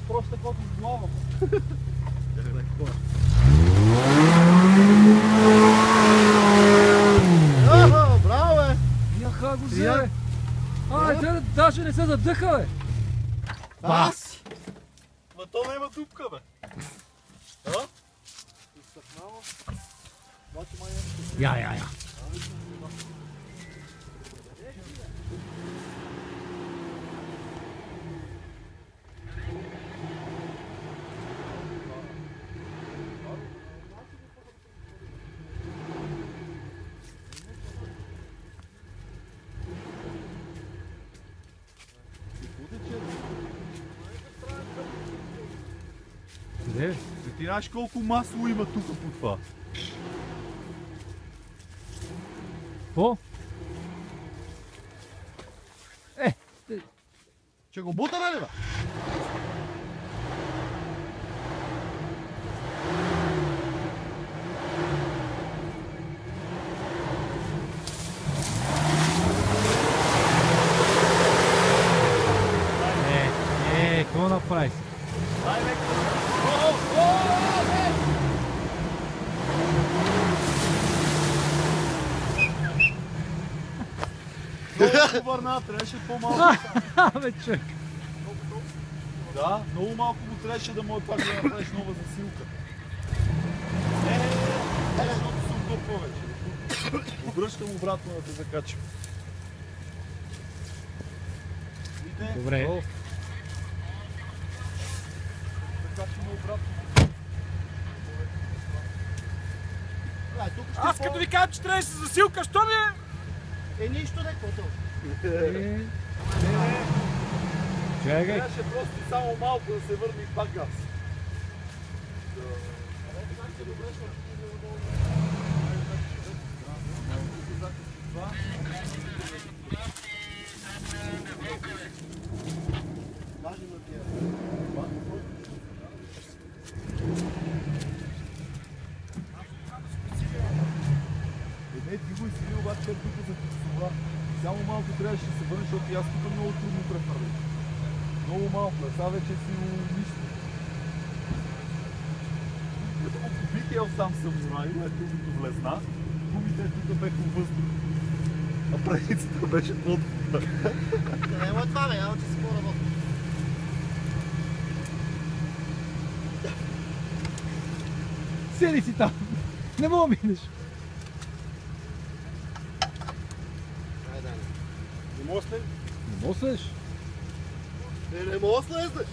просто такова с глава. Браво, бе! Яха го взе! Те даже не се задъха, бе! Бас! Ма то няма дупка, бе. А? Изтъкнало. Я. Къде? Ти знаеш колко масло има тук по това? Какво? Че го бута, нали, бе? Какво направи? Много върна, трябваше по-малко. Бе, човек! Да, много малко му трябваше да може пак да направиш нова засилка. Защото се отдупва вече. Обръщам обратно да те закачам. Добре. Закачаме обратно. Аз като ви кажа, че трябва да се засилка, що ми е? Нищо не, какво? Чакай. Трябваше просто само малко да се върне и пак газ. Не, ти го изсили, обаче тук за това. Само малко трябваше да се върне, защото и аз тук много трудно прехвърлих. Много малко, а сега вече си нищо. Бих ел сам самурай, ето като влезна, гумите тук беха въздух. А правицата беше под. Къде му е това, бе? Няма, че си по-работи. Седи си там! Не мога минеш! Не мога след. Не мога слезеш? Не мога слезнеш.